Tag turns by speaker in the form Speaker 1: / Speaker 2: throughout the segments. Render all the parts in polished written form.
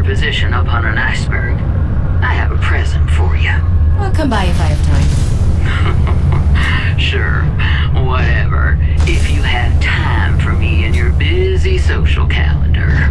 Speaker 1: your position up on an iceberg, I have a present for you.
Speaker 2: I'll come by if I have time.
Speaker 1: Sure, whatever. If you have time for me in your busy social calendar.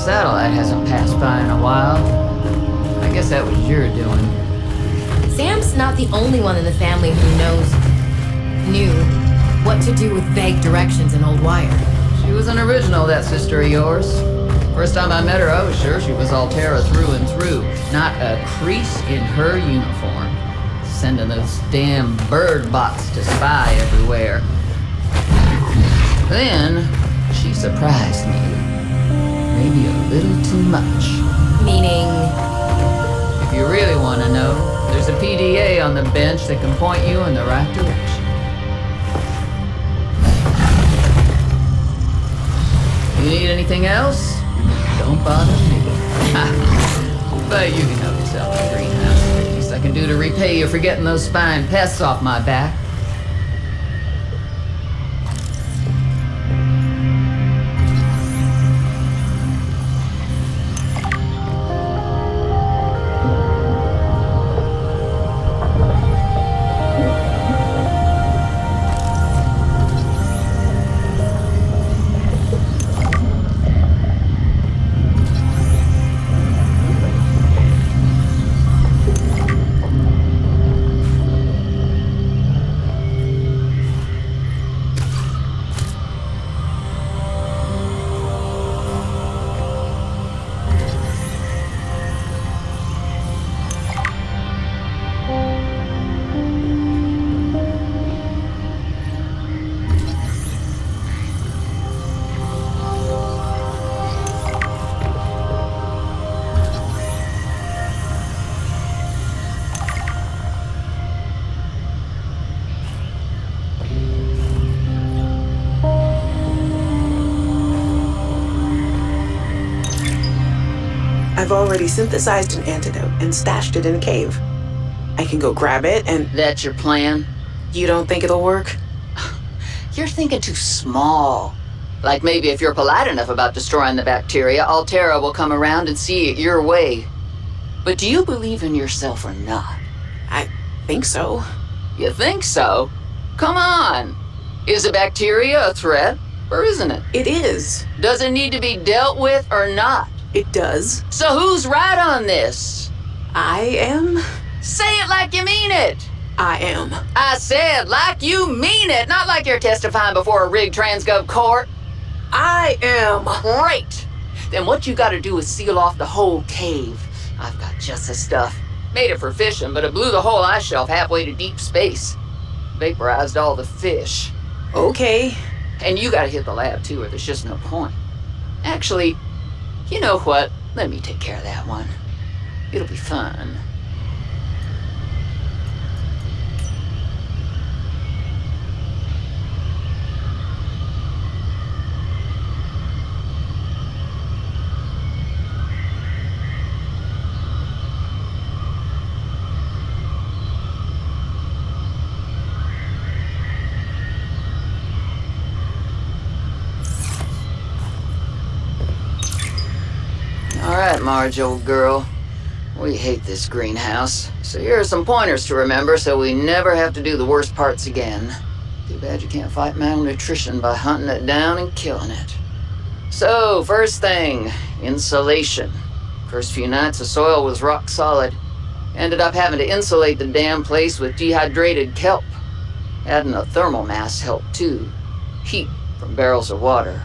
Speaker 3: satellite hasn't passed by in a while. I guess that was your doing.
Speaker 2: Sam's not the only one in the family who knew what to do with vague directions in old wire.
Speaker 3: She was an original, that sister of yours. First time I met her, I was sure she was Altera through and through. Not a crease in her uniform. Sending those damn bird bots to spy everywhere. Then, she surprised me. Maybe a little too much.
Speaker 2: Meaning?
Speaker 3: If you really want to know, there's a PDA on the bench that can point you in the right direction. You need anything else? Don't bother me. But you can help yourself to the greenhouse. Least I can do to repay you for getting those spine pests off my back.
Speaker 4: I've already synthesized an antidote and stashed it in a cave. I can go grab it and...
Speaker 3: That's your plan?
Speaker 4: You don't think it'll work?
Speaker 3: You're thinking too small. Like maybe if you're polite enough about destroying the bacteria, Altera will come around and see it your way. But do you believe in yourself or not?
Speaker 4: I think so.
Speaker 3: You think so? Come on! Is the bacteria a threat, or isn't it?
Speaker 4: It is.
Speaker 3: Does it need to be dealt with or not?
Speaker 4: It does.
Speaker 3: So who's right on this?
Speaker 4: I am.
Speaker 3: Say it like you mean it!
Speaker 4: I am.
Speaker 3: I said like you mean it, not like you're testifying before a rigged transgov court.
Speaker 4: I am.
Speaker 3: Great! Then what you gotta do is seal off the whole cave. I've got just the stuff. Made it for fishing, but it blew the whole ice shelf halfway to deep space. Vaporized all the fish.
Speaker 4: Okay.
Speaker 3: And you gotta hit the lab too, or there's just no point. Actually, you know what? Let me take care of that one. It'll be fun. All right, Marge, old girl. We hate this greenhouse, so here are some pointers to remember so we never have to do the worst parts again. Too bad you can't fight malnutrition by hunting it down and killing it. So, first thing, insulation. First few nights the soil was rock solid. Ended up having to insulate the damn place with dehydrated kelp. Adding a thermal mass helped too. Heat from barrels of water.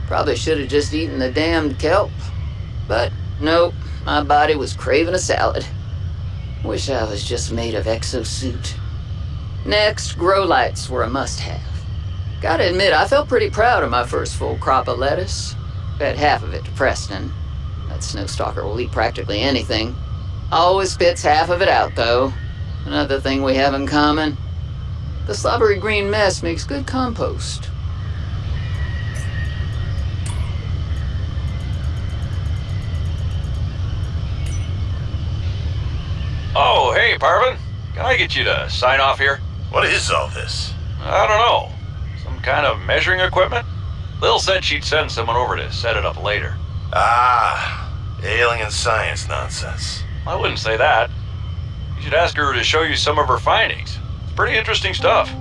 Speaker 3: Probably should have just eaten the damned kelp. But nope, my body was craving a salad. Wish I was just made of exosuit. Next, grow lights were a must-have. Gotta admit, I felt pretty proud of my first full crop of lettuce. Fed half of it to Preston. That snowstalker will eat practically anything. Always spits half of it out, though. Another thing we have in common. The slobbery green mess makes good compost.
Speaker 5: Oh, hey, Parvin. Can I get you to sign off here?
Speaker 6: What is all this?
Speaker 5: I don't know. Some kind of measuring equipment? Lil said she'd send someone over to set it up later.
Speaker 6: Ah, alien science nonsense.
Speaker 5: I wouldn't say that. You should ask her to show you some of her findings. It's pretty interesting stuff.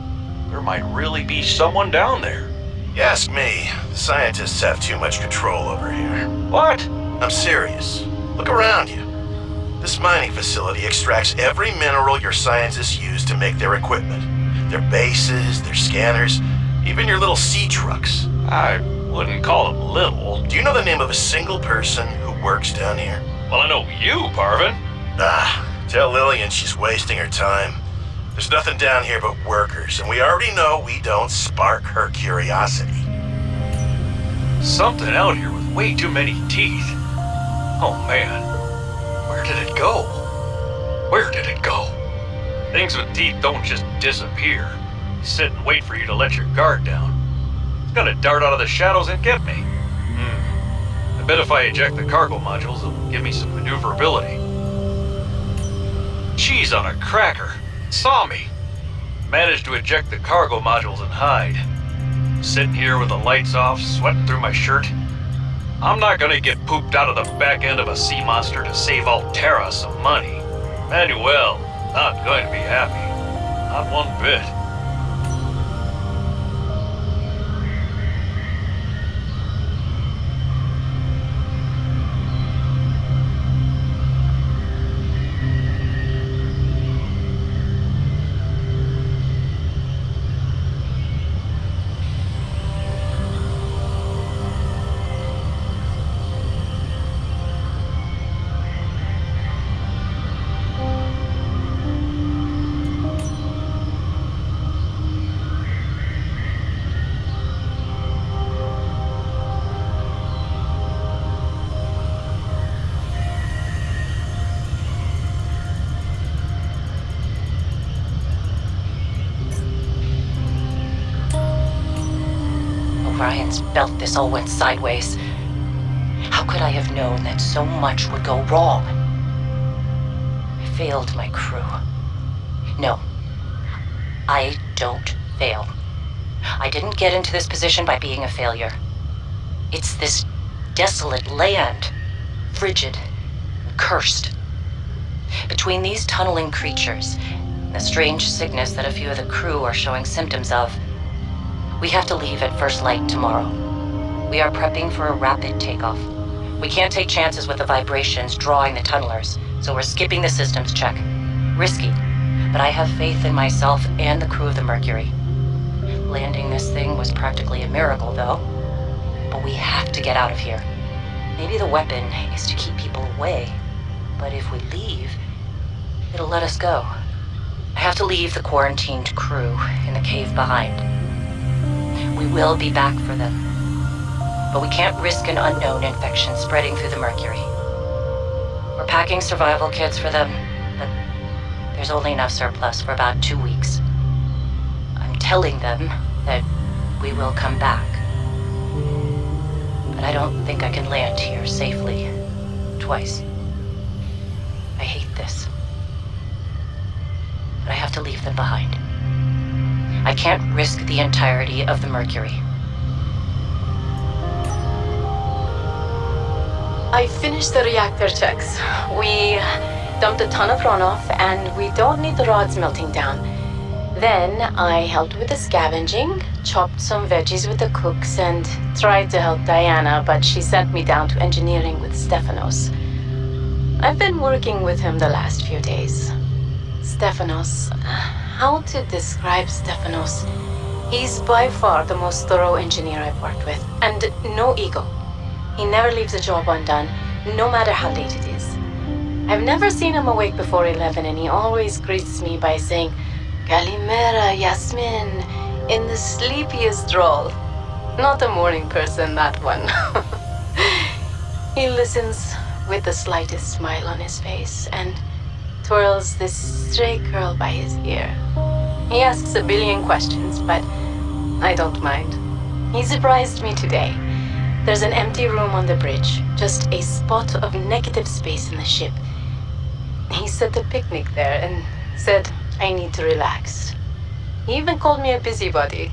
Speaker 5: There might really be someone down there.
Speaker 6: You ask me, the scientists have too much control over here.
Speaker 5: What?
Speaker 6: I'm serious. Look around you. This mining facility extracts every mineral your scientists use to make their equipment. Their bases, their scanners, even your little sea trucks.
Speaker 5: I wouldn't call them little.
Speaker 6: Do you know the name of a single person who works down here?
Speaker 5: Well, I know you, Parvin.
Speaker 6: Tell Lillian she's wasting her time. There's nothing down here but workers, and we already know we don't spark her curiosity.
Speaker 5: Something out here with way too many teeth. Oh man, where did it go? Where did it go? Things with teeth don't just disappear. Sit and wait for you to let your guard down. It's gonna dart out of the shadows and get me. I bet if I eject the cargo modules, it'll give me some maneuverability. Cheese on a cracker. Saw me. Managed to eject the cargo modules and hide. Sitting here with the lights off, sweating through my shirt. I'm not gonna get pooped out of the back end of a sea monster to save Alterra some money. Manuel, not going to be happy. Not one bit.
Speaker 7: Ryan's belt, this all went sideways. How could I have known that so much would go wrong? I failed my crew. No, I don't fail. I didn't get into this position by being a failure. It's this desolate land, frigid and cursed. Between these tunneling creatures and the strange sickness that a few of the crew are showing symptoms of, we have to leave at first light tomorrow. We are prepping for a rapid takeoff. We can't take chances with the vibrations drawing the tunnelers, so we're skipping the systems check. Risky, but I have faith in myself and the crew of the Mercury. Landing this thing was practically a miracle, though. But we have to get out of here. Maybe the weapon is to keep people away, but if we leave, it'll let us go. I have to leave the quarantined crew in the cave behind. We will be back for them, but we can't risk an unknown infection spreading through the Mercury. We're packing survival kits for them, but there's only enough surplus for about 2 weeks. I'm telling them that we will come back, but I don't think I can land here safely twice. I hate this, but I have to leave them behind. I can't risk the entirety of the Mercury.
Speaker 8: I finished the reactor checks. We dumped a ton of runoff, and we don't need the rods melting down. Then I helped with the scavenging, chopped some veggies with the cooks, and tried to help Diana, but she sent me down to engineering with Stefanos. I've been working with him the last few days. Stefanos... How to describe Stefanos? He's by far the most thorough engineer I've worked with, and no ego. He never leaves a job undone, no matter how late it is. I've never seen him awake before 11, and he always greets me by saying, "Kalimera, Yasmin," in the sleepiest drawl. Not a morning person, that one. He listens with the slightest smile on his face, and twirls this stray curl by his ear. He asks a billion questions, but I don't mind. He surprised me today. There's an empty room on the bridge, just a spot of negative space in the ship. He set a picnic there and said I need to relax. He even called me a busybody.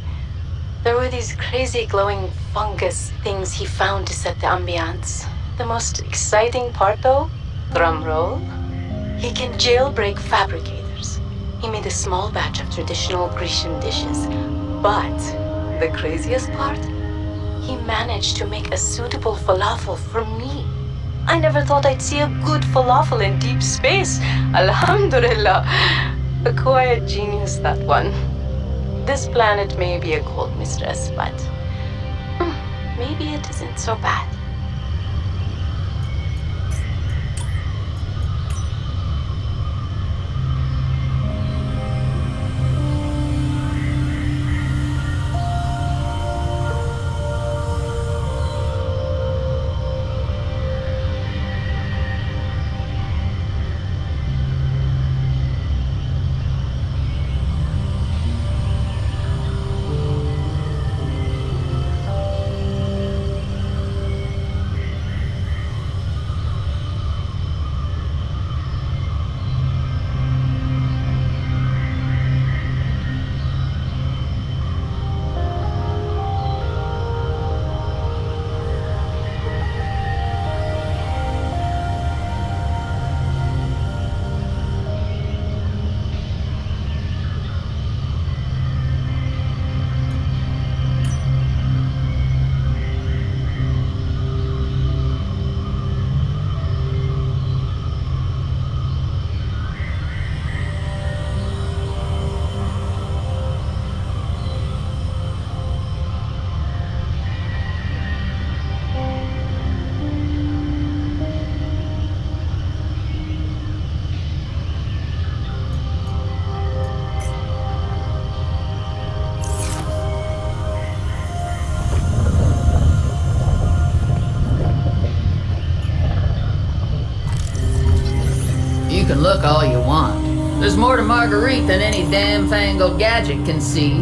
Speaker 8: There were these crazy glowing fungus things he found to set the ambiance. The most exciting part, though, drum roll, he can jailbreak fabricators. He made a small batch of traditional Grecian dishes. But the craziest part? he managed to make a suitable falafel for me. I never thought I'd see a good falafel in deep space. Alhamdulillah. A quiet genius, that one. This planet may be a cold mistress, but maybe it isn't so bad.
Speaker 3: You can look all you want. There's more to Marguerite than any damn fangled gadget can see.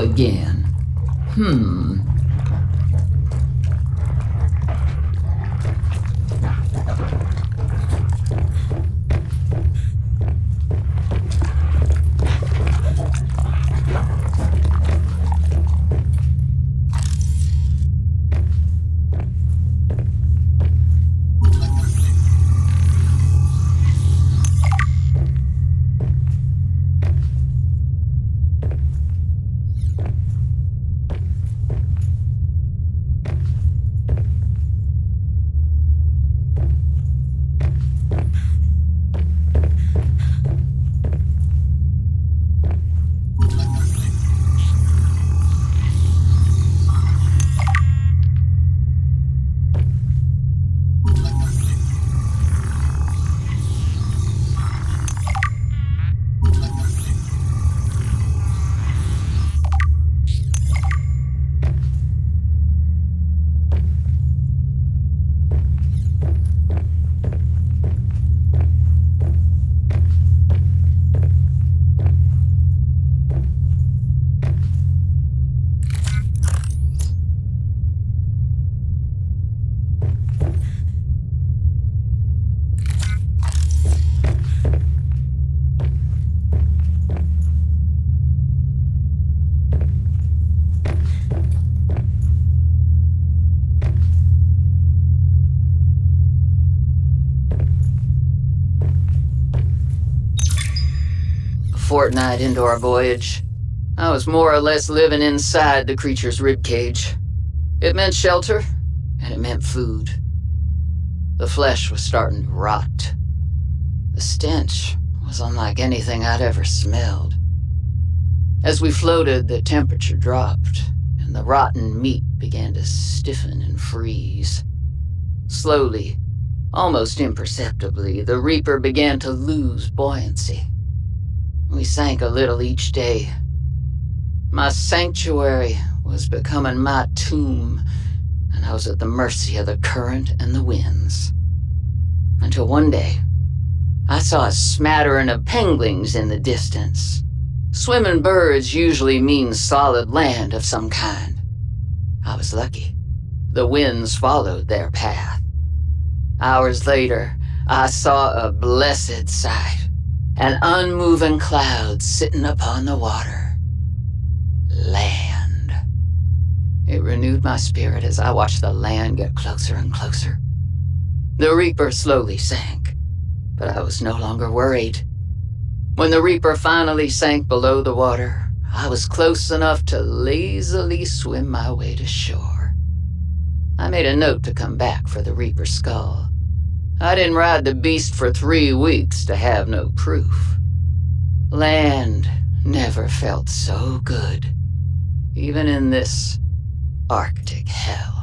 Speaker 3: again. A fortnight into our voyage, I was more or less living inside the creature's ribcage. It meant shelter, and it meant food. The flesh was starting to rot. The stench was unlike anything I'd ever smelled. As we floated, the temperature dropped, and the rotten meat began to stiffen and freeze. Slowly, almost imperceptibly, the Reaper began to lose buoyancy. We sank a little each day. My sanctuary was becoming my tomb, and I was at the mercy of the current and the winds. Until one day, I saw a smattering of penguins in the distance. Swimming birds usually mean solid land of some kind. I was lucky. The winds followed their path. Hours later, I saw a blessed sight. An unmoving cloud sitting upon the water. Land. It renewed my spirit as I watched the land get closer and closer. The Reaper slowly sank, but I was no longer worried. When the Reaper finally sank below the water, I was close enough to lazily swim my way to shore. I made a note to come back for the Reaper's skull. I didn't ride the beast for 3 weeks to have no proof. Land never felt so good, even in this Arctic hell.